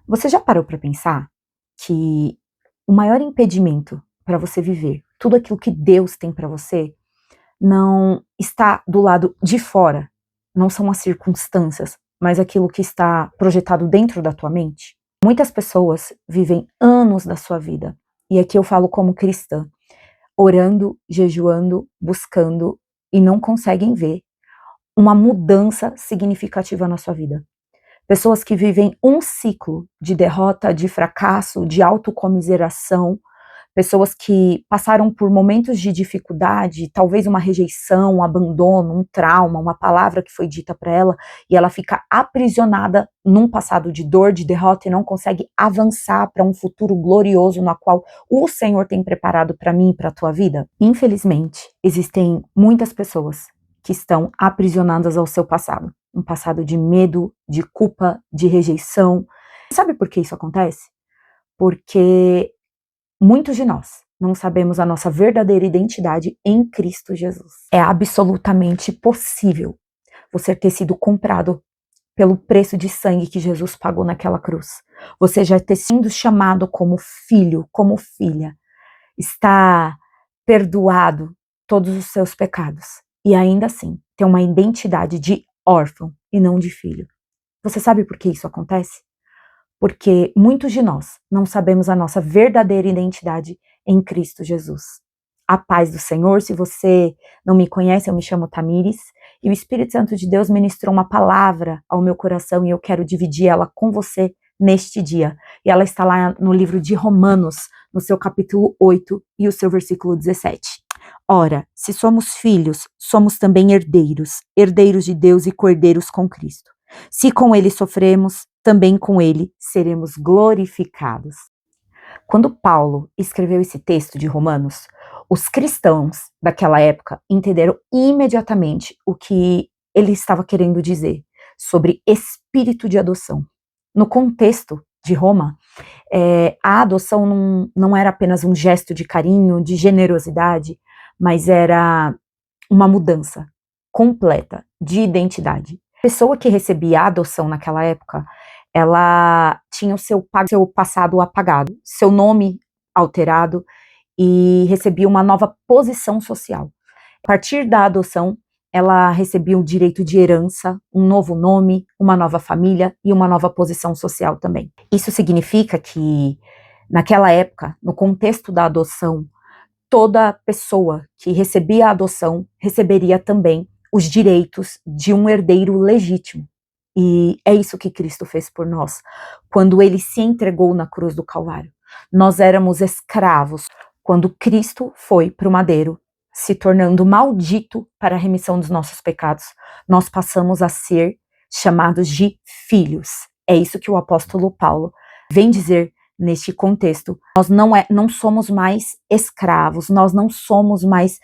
Você já parou para pensar que o maior impedimento para você viver tudo aquilo que Deus tem para você não está do lado de fora, não são as circunstâncias, mas aquilo que está projetado dentro da tua mente? Muitas pessoas vivem anos da sua vida, e aqui eu falo como cristã, orando, jejuando, buscando e não conseguem ver uma mudança significativa na sua vida. Pessoas que vivem um ciclo de derrota, de fracasso, de autocomiseração, pessoas que passaram por momentos de dificuldade, talvez uma rejeição, um abandono, um trauma, uma palavra que foi dita para ela, e ela fica aprisionada num passado de dor, de derrota, e não consegue avançar para um futuro glorioso no qual o Senhor tem preparado para mim e para a tua vida. Infelizmente, existem muitas pessoas que estão aprisionadas ao seu passado. Um passado de medo, de culpa, de rejeição. Sabe por que isso acontece? Porque muitos de nós não sabemos a nossa verdadeira identidade em Cristo Jesus. É absolutamente possível você ter sido comprado pelo preço de sangue que Jesus pagou naquela cruz. Você já ter sido chamado como filho, como filha. Está perdoado todos os seus pecados. E ainda assim, ter uma identidade de órfão e não de filho. Você sabe por que isso acontece? Porque muitos de nós não sabemos a nossa verdadeira identidade em Cristo Jesus. A paz do Senhor. Se você não me conhece, eu me chamo Tamires, e o Espírito Santo de Deus ministrou uma palavra ao meu coração e eu quero dividir ela com você neste dia. E ela está lá no livro de Romanos, no seu capítulo 8 e o seu versículo 17. Ora, se somos filhos, somos também herdeiros, herdeiros de Deus e co-herdeiros com Cristo. Se com ele sofremos, também com ele seremos glorificados. Quando Paulo escreveu esse texto de Romanos, os cristãos daquela época entenderam imediatamente o que ele estava querendo dizer sobre espírito de adoção. No contexto de Roma, a adoção não era apenas um gesto de carinho, de generosidade, mas era uma mudança completa de identidade. A pessoa que recebia a adoção naquela época, ela tinha o seu passado apagado, seu nome alterado e recebia uma nova posição social. A partir da adoção, ela recebia o direito de herança, um novo nome, uma nova família e uma nova posição social também. Isso significa que, naquela época, no contexto da adoção, toda pessoa que recebia a adoção receberia também os direitos de um herdeiro legítimo. E é isso que Cristo fez por nós, quando ele se entregou na cruz do Calvário. Nós éramos escravos, quando Cristo foi para o madeiro, se tornando maldito para a remissão dos nossos pecados, nós passamos a ser chamados de filhos. É isso que o apóstolo Paulo vem dizer neste contexto. Nós não somos mais escravos, nós não somos mais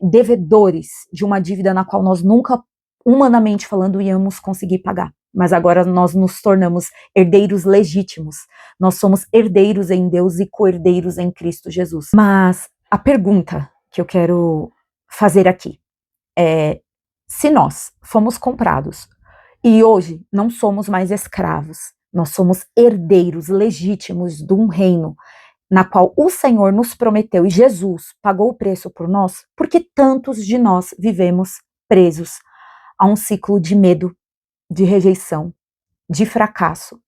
devedores de uma dívida na qual nós nunca, humanamente falando, íamos conseguir pagar. Mas agora nós nos tornamos herdeiros legítimos. Nós somos herdeiros em Deus e co-herdeiros em Cristo Jesus. Mas a pergunta que eu quero fazer aqui é: se nós fomos comprados e hoje não somos mais escravos, nós somos herdeiros legítimos de um reino na qual o Senhor nos prometeu e Jesus pagou o preço por nós, por que tantos de nós vivemos presos a um ciclo de medo, de rejeição, de fracasso?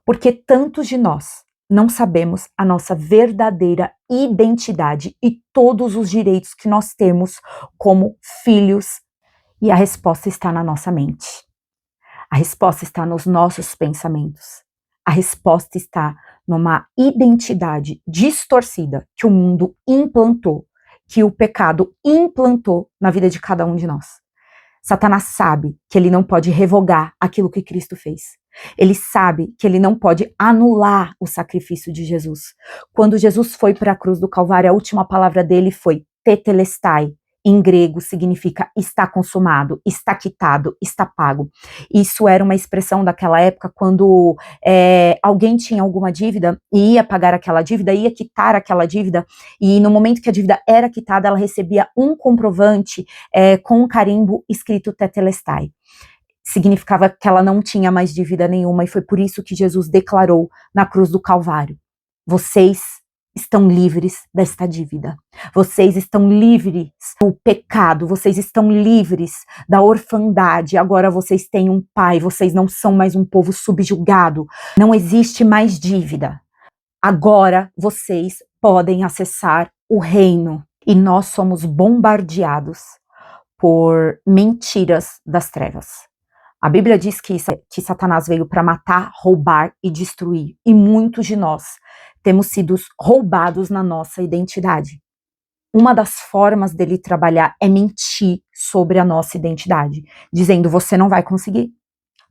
Porque tantos de nós não sabemos a nossa verdadeira identidade e todos os direitos que nós temos como filhos? E a resposta está na nossa mente. A resposta está nos nossos pensamentos. A resposta está numa identidade distorcida que o mundo implantou, que o pecado implantou na vida de cada um de nós. Satanás sabe que ele não pode revogar aquilo que Cristo fez. Ele sabe que ele não pode anular o sacrifício de Jesus. Quando Jesus foi para a cruz do Calvário, a última palavra dele foi tetelestai. Em grego significa está consumado, está quitado, está pago. Isso era uma expressão daquela época quando alguém tinha alguma dívida e ia pagar aquela dívida, ia quitar aquela dívida, e no momento que a dívida era quitada, ela recebia um comprovante com um carimbo escrito tetelestai. significava que ela não tinha mais dívida nenhuma, e foi por isso que Jesus declarou na cruz do Calvário: vocês estão livres desta dívida, vocês estão livres do pecado, vocês estão livres da orfandade, agora vocês têm um pai, vocês não são mais um povo subjugado, não existe mais dívida, agora vocês podem acessar o reino. E nós somos bombardeados por mentiras das trevas. A Bíblia diz que Satanás veio para matar, roubar e destruir. E muitos de nós temos sido roubados na nossa identidade. Uma das formas dele trabalhar é mentir sobre a nossa identidade, dizendo: você não vai conseguir,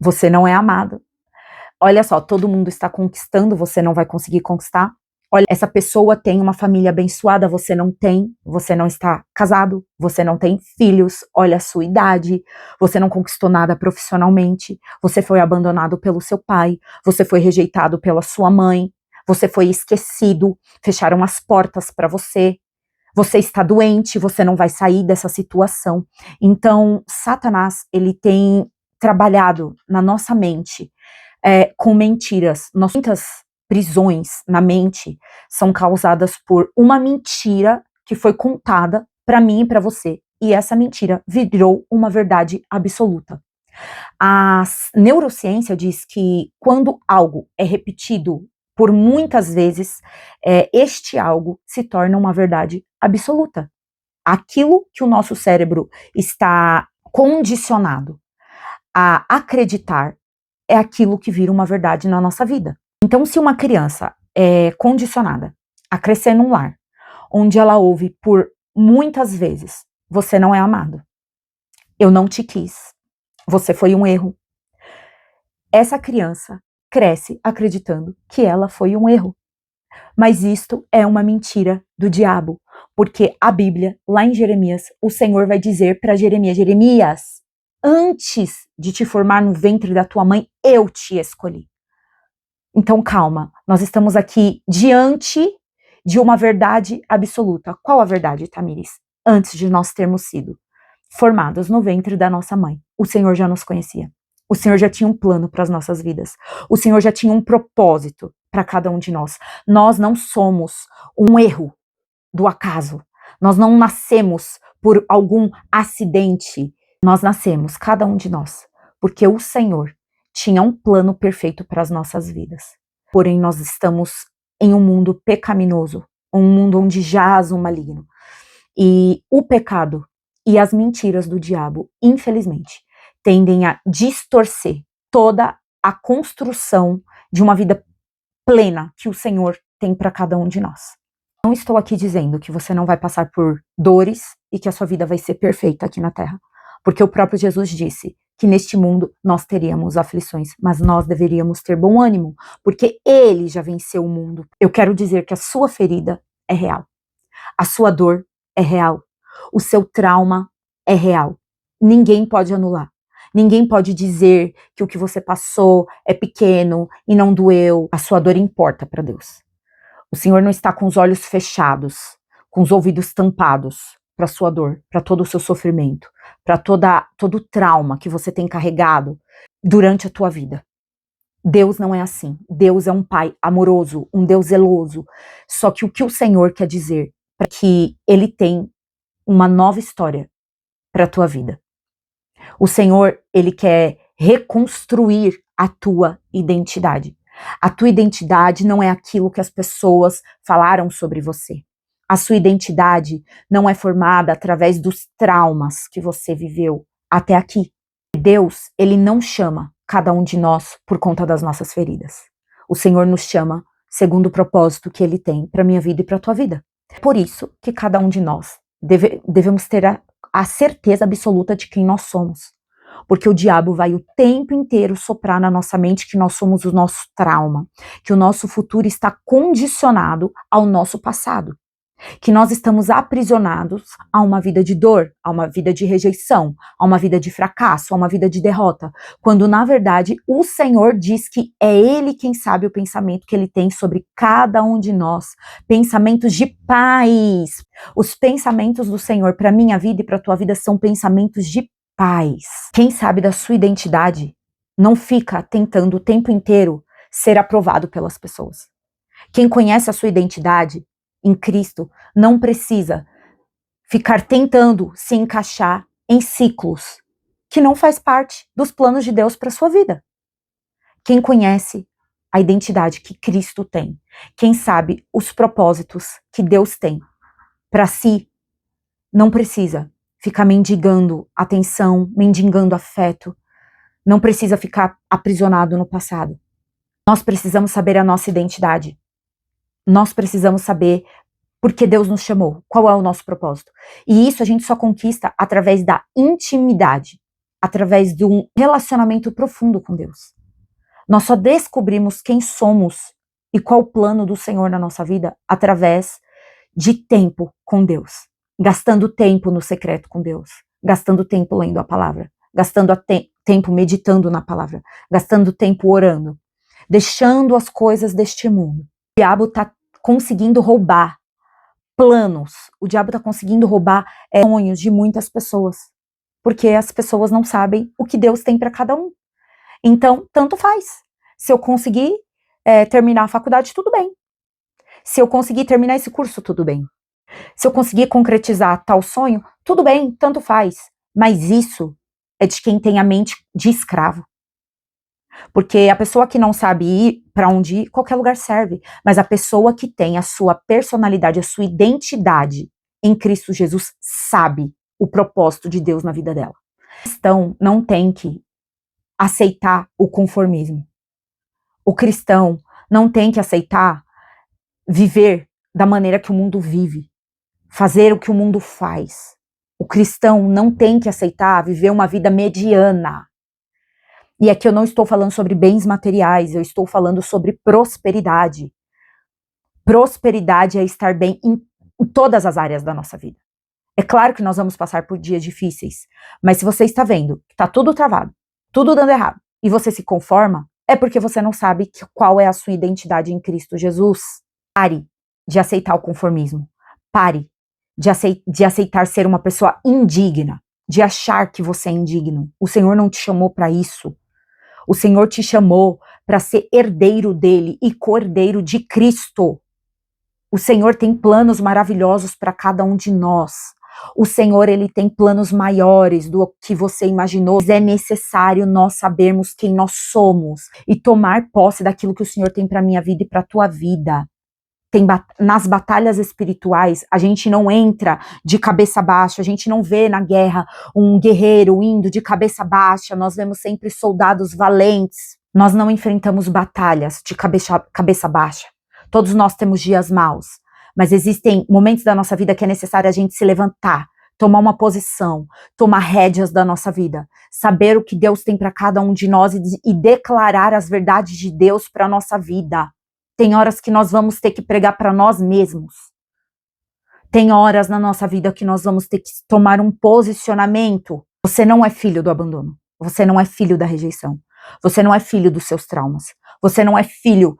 você não é amado. Olha só, todo mundo está conquistando, você não vai conseguir conquistar. Olha, essa pessoa tem uma família abençoada, você não tem, você não está casado, você não tem filhos, olha a sua idade, você não conquistou nada profissionalmente, você foi abandonado pelo seu pai, você foi rejeitado pela sua mãe, você foi esquecido, fecharam as portas para você, você está doente, você não vai sair dessa situação. Então, Satanás, ele tem trabalhado na nossa mente com mentiras. Muitas prisões na mente são causadas por uma mentira que foi contada para mim e para você, e essa mentira virou uma verdade absoluta. A neurociência diz que quando algo é repetido por muitas vezes, este algo se torna uma verdade absoluta. Aquilo que o nosso cérebro está condicionado a acreditar é aquilo que vira uma verdade na nossa vida. Então, se uma criança é condicionada a crescer num lar onde ela ouve por muitas vezes: você não é amado, eu não te quis, você foi um erro, essa criança cresce acreditando que ela foi um erro. Mas isto é uma mentira do diabo, porque a Bíblia, lá em Jeremias, o Senhor vai dizer para Jeremias: Jeremias, antes de te formar no ventre da tua mãe, eu te escolhi. Então calma, nós estamos aqui diante de uma verdade absoluta. Qual a verdade, Tamires? Antes de nós termos sido formados no ventre da nossa mãe, o Senhor já nos conhecia. O Senhor já tinha um plano para as nossas vidas. O Senhor já tinha um propósito para cada um de nós. Nós não somos um erro do acaso. Nós não nascemos por algum acidente. Nós nascemos, cada um de nós, porque o Senhor tinha um plano perfeito para as nossas vidas. Porém, nós estamos em um mundo pecaminoso, um mundo onde jaz o maligno. E o pecado e as mentiras do diabo, infelizmente, tendem a distorcer toda a construção de uma vida plena que o Senhor tem para cada um de nós. Não estou aqui dizendo que você não vai passar por dores e que a sua vida vai ser perfeita aqui na Terra, porque o próprio Jesus disse que neste mundo nós teríamos aflições, mas nós deveríamos ter bom ânimo, porque Ele já venceu o mundo. Eu quero dizer que a sua ferida é real, a sua dor é real, o seu trauma é real. Ninguém pode anular. Ninguém pode dizer que o que você passou é pequeno e não doeu. A sua dor importa para Deus. O Senhor não está com os olhos fechados, com os ouvidos tampados para a sua dor, para todo o seu sofrimento, para todo o trauma que você tem carregado durante a tua vida. Deus não é assim. Deus é um Pai amoroso, um Deus zeloso. Só que o Senhor quer dizer é que Ele tem uma nova história para a tua vida. O Senhor, Ele quer reconstruir a tua identidade. A tua identidade não é aquilo que as pessoas falaram sobre você. A sua identidade não é formada através dos traumas que você viveu até aqui. Deus, Ele não chama cada um de nós por conta das nossas feridas. O Senhor nos chama segundo o propósito que Ele tem para a minha vida e para a tua vida. Por isso que cada um de nós devemos ter a certeza absoluta de quem nós somos. Porque o diabo vai o tempo inteiro soprar na nossa mente que nós somos o nosso trauma, que o nosso futuro está condicionado ao nosso passado, que nós estamos aprisionados a uma vida de dor, a uma vida de rejeição, a uma vida de fracasso, a uma vida de derrota, quando na verdade o Senhor diz que é Ele quem sabe o pensamento que Ele tem sobre cada um de nós, pensamentos de paz. Os pensamentos do Senhor para minha vida e para a tua vida são pensamentos de paz. Quem sabe da sua identidade não fica tentando o tempo inteiro ser aprovado pelas pessoas. Quem conhece a sua identidade em Cristo não precisa ficar tentando se encaixar em ciclos que não faz parte dos planos de Deus para sua vida. Quem conhece a identidade que Cristo tem, quem sabe os propósitos que Deus tem para si, não precisa ficar mendigando atenção, mendigando afeto, não precisa ficar aprisionado no passado. Nós precisamos saber a nossa identidade. Nós precisamos saber por que Deus nos chamou, qual é o nosso propósito. E isso a gente só conquista através da intimidade, através de um relacionamento profundo com Deus. Nós só descobrimos quem somos e qual o plano do Senhor na nossa vida através de tempo com Deus. Gastando tempo no secreto com Deus. Gastando tempo lendo a palavra. Gastando tempo meditando na palavra. Gastando tempo orando. Deixando as coisas deste mundo. O diabo está conseguindo roubar planos. O diabo está conseguindo roubar sonhos de muitas pessoas. Porque as pessoas não sabem o que Deus tem para cada um. Então, tanto faz. Se eu conseguir terminar a faculdade, tudo bem. Se eu conseguir terminar esse curso, tudo bem. Se eu conseguir concretizar tal sonho, tudo bem, tanto faz. Mas isso é de quem tem a mente de escravo. Porque a pessoa que não sabe ir para onde ir, qualquer lugar serve. Mas a pessoa que tem a sua personalidade, a sua identidade em Cristo Jesus, sabe o propósito de Deus na vida dela. Então, não tem que aceitar o conformismo. O cristão não tem que aceitar viver da maneira que o mundo vive, fazer o que o mundo faz. O cristão não tem que aceitar viver uma vida mediana. E aqui eu não estou falando sobre bens materiais, eu estou falando sobre prosperidade. Prosperidade é estar bem em todas as áreas da nossa vida. É claro que nós vamos passar por dias difíceis, mas se você está vendo que está tudo travado, tudo dando errado, e você se conforma, é porque você não sabe qual é a sua identidade em Cristo Jesus. Pare de aceitar o conformismo. Pare de aceitar ser uma pessoa indigna, de achar que você é indigno. O Senhor não te chamou para isso. O Senhor te chamou para ser herdeiro dele e cordeiro de Cristo. O Senhor tem planos maravilhosos para cada um de nós. O Senhor, ele tem planos maiores do que você imaginou. É necessário nós sabermos quem nós somos e tomar posse daquilo que o Senhor tem para minha vida e para a tua vida. Nas batalhas espirituais, a gente não entra de cabeça baixa, a gente não vê na guerra um guerreiro indo de cabeça baixa, nós vemos sempre soldados valentes. Nós não enfrentamos batalhas de cabeça baixa. Todos nós temos dias maus, mas existem momentos da nossa vida que é necessário a gente se levantar, tomar uma posição, tomar rédeas da nossa vida, saber o que Deus tem para cada um de nós e declarar as verdades de Deus para a nossa vida. Tem horas que nós vamos ter que pregar para nós mesmos. Tem horas na nossa vida que nós vamos ter que tomar um posicionamento. Você não é filho do abandono. Você não é filho da rejeição. Você não é filho dos seus traumas. Você não é filho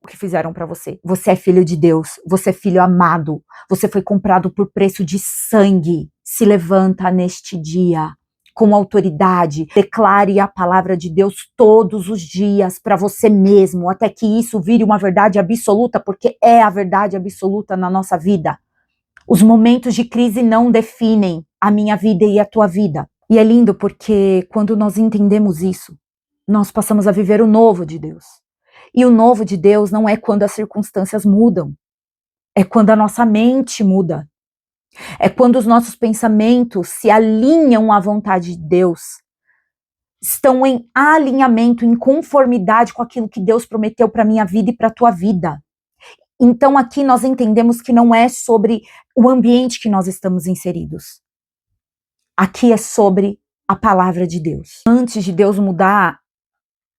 do que fizeram para você. Você é filho de Deus. Você é filho amado. Você foi comprado por preço de sangue. Se levanta neste dia com autoridade, declare a palavra de Deus todos os dias para você mesmo, até que isso vire uma verdade absoluta, porque é a verdade absoluta na nossa vida. Os momentos de crise não definem a minha vida e a tua vida. E é lindo porque quando nós entendemos isso, nós passamos a viver o novo de Deus. E o novo de Deus não é quando as circunstâncias mudam, é quando a nossa mente muda. É quando os nossos pensamentos se alinham à vontade de Deus, estão em alinhamento, em conformidade com aquilo que Deus prometeu para a minha vida e para a tua vida. Então aqui nós entendemos que não é sobre o ambiente que nós estamos inseridos. Aqui é sobre a palavra de Deus. Antes de Deus mudar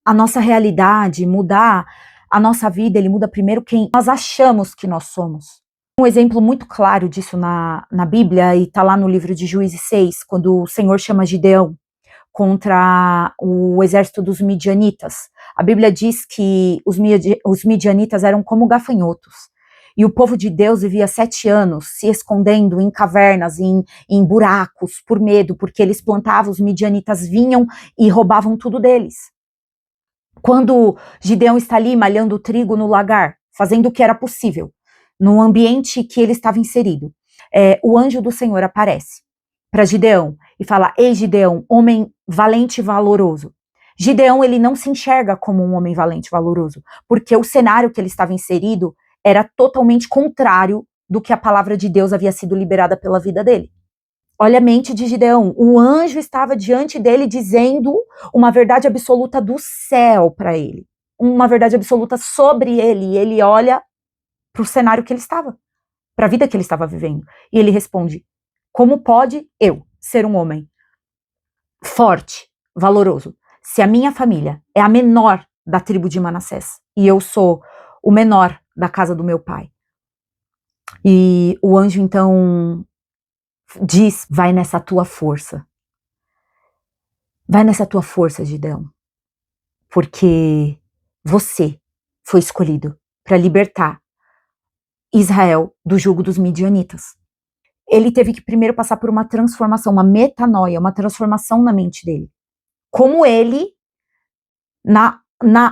a nossa realidade, mudar a nossa vida, ele muda primeiro quem nós achamos que nós somos. Um exemplo muito claro disso na Bíblia, e está lá no livro de Juízes 6, quando o Senhor chama Gideão contra o exército dos midianitas. A Bíblia diz que os midianitas eram como gafanhotos. e o povo de Deus vivia 7 anos se escondendo em cavernas, em buracos, por medo, porque eles plantavam, os midianitas vinham e roubavam tudo deles. Quando Gideão está ali malhando o trigo no lagar, fazendo o que era possível, no ambiente que ele estava inserido, o anjo do Senhor aparece para Gideão e fala: ei Gideão, homem valente e valoroso. Gideão, ele não se enxerga como um homem valente e valoroso, porque o cenário que ele estava inserido era totalmente contrário do que a palavra de Deus havia sido liberada pela vida dele. Olha a mente de Gideão, o anjo estava diante dele dizendo uma verdade absoluta do céu para ele, uma verdade absoluta sobre ele, e ele olha para o cenário que ele estava, para a vida que ele estava vivendo, e ele responde: como pode eu ser um homem forte, valoroso, se a minha família é a menor da tribo de Manassés, e eu sou o menor da casa do meu pai? E o anjo então diz: vai nessa tua força. Vai nessa tua força, Gideão. Porque você foi escolhido para libertar Israel do jugo dos midianitas. Ele teve que primeiro passar por uma transformação, uma metanoia, uma transformação na mente dele. Como ele,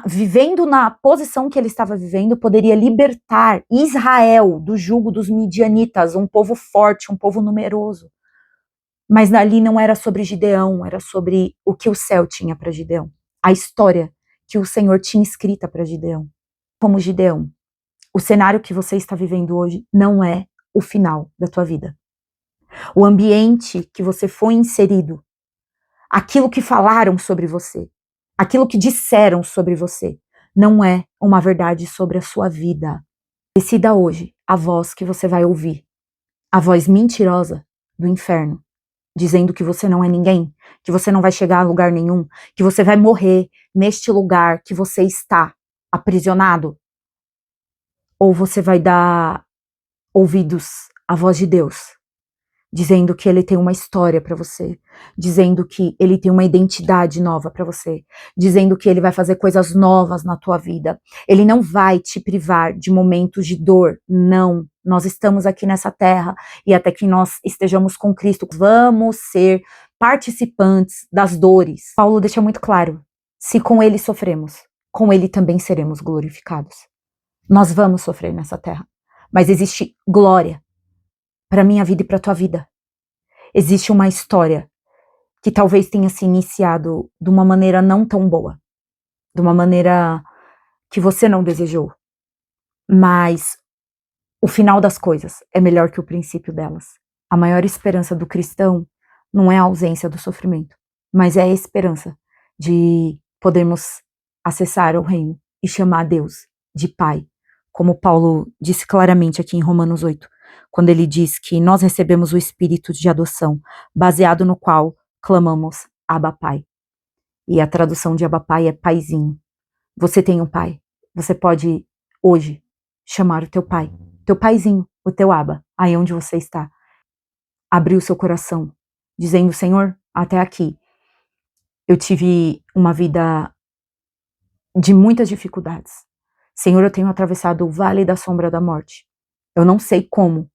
vivendo na posição que ele estava vivendo, poderia libertar Israel do jugo dos midianitas, um povo forte, um povo numeroso. Mas ali não era sobre Gideão, era sobre o que o céu tinha para Gideão. A história que o Senhor tinha escrita para Gideão. Como Gideão, o cenário que você está vivendo hoje não é o final da tua vida. O ambiente que você foi inserido, aquilo que falaram sobre você, aquilo que disseram sobre você, não é uma verdade sobre a sua vida. Decida hoje a voz que você vai ouvir, a voz mentirosa do inferno, dizendo que você não é ninguém, que você não vai chegar a lugar nenhum, que você vai morrer neste lugar que você está aprisionado. Ou você vai dar ouvidos à voz de Deus, dizendo que ele tem uma história para você, dizendo que ele tem uma identidade nova para você, dizendo que ele vai fazer coisas novas na tua vida. Ele não vai te privar de momentos de dor, não. Nós estamos aqui nessa terra e até que nós estejamos com Cristo, vamos ser participantes das dores. Paulo deixa muito claro: se com ele sofremos, com ele também seremos glorificados. Nós vamos sofrer nessa terra, mas existe glória para minha vida e para tua vida. Existe uma história que talvez tenha se iniciado de uma maneira não tão boa, de uma maneira que você não desejou, mas o final das coisas é melhor que o princípio delas. A maior esperança do cristão não é a ausência do sofrimento, mas é a esperança de podermos acessar o reino e chamar Deus de Pai, como Paulo disse claramente aqui em Romanos 8, quando ele diz que nós recebemos o espírito de adoção, baseado no qual clamamos Abba Pai. E a tradução de Abba Pai é paizinho. Você tem um pai. Você pode hoje chamar o teu pai, teu paizinho, o teu Abba, aí onde você está. Abrir o seu coração, dizendo: Senhor, até aqui eu tive uma vida de muitas dificuldades. Senhor, eu tenho atravessado o vale da sombra da morte. Eu não sei como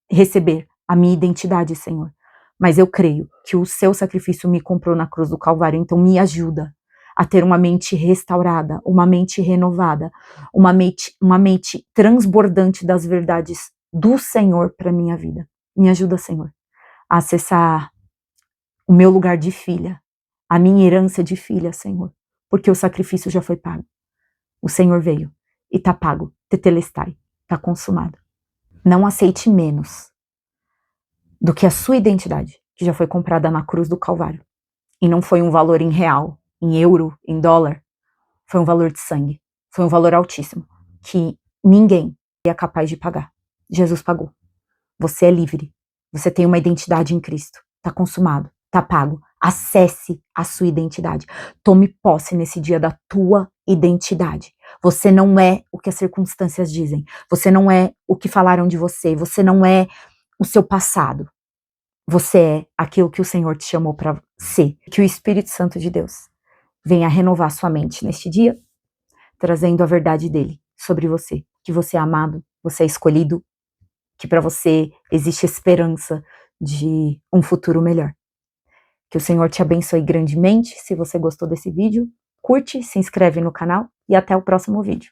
receber a minha identidade, Senhor, mas eu creio que o seu sacrifício me comprou na cruz do Calvário, então me ajuda a ter uma mente restaurada, uma mente renovada, uma mente transbordante das verdades do Senhor para minha vida. Me ajuda, Senhor, a acessar o meu lugar de filha, a minha herança de filha, Senhor, porque o sacrifício já foi pago. O Senhor veio e está pago, tetelestai, está consumado. Não aceite menos do que a sua identidade, que já foi comprada na cruz do Calvário. E não foi um valor em real, em euro, em dólar. Foi um valor de sangue. Foi um valor altíssimo, que ninguém é capaz de pagar. Jesus pagou. Você é livre. Você tem uma identidade em Cristo. Está consumado, está pago. Acesse a sua identidade. Tome posse nesse dia da tua identidade. Você não é o que as circunstâncias dizem. Você não é o que falaram de você. Você não é o seu passado. Você é aquilo que o Senhor te chamou para ser. Que o Espírito Santo de Deus venha renovar sua mente neste dia, trazendo a verdade dele sobre você. Que você é amado, você é escolhido, que para você existe esperança de um futuro melhor. Que o Senhor te abençoe grandemente. Se você gostou desse vídeo, curte, se inscreve no canal e até o próximo vídeo.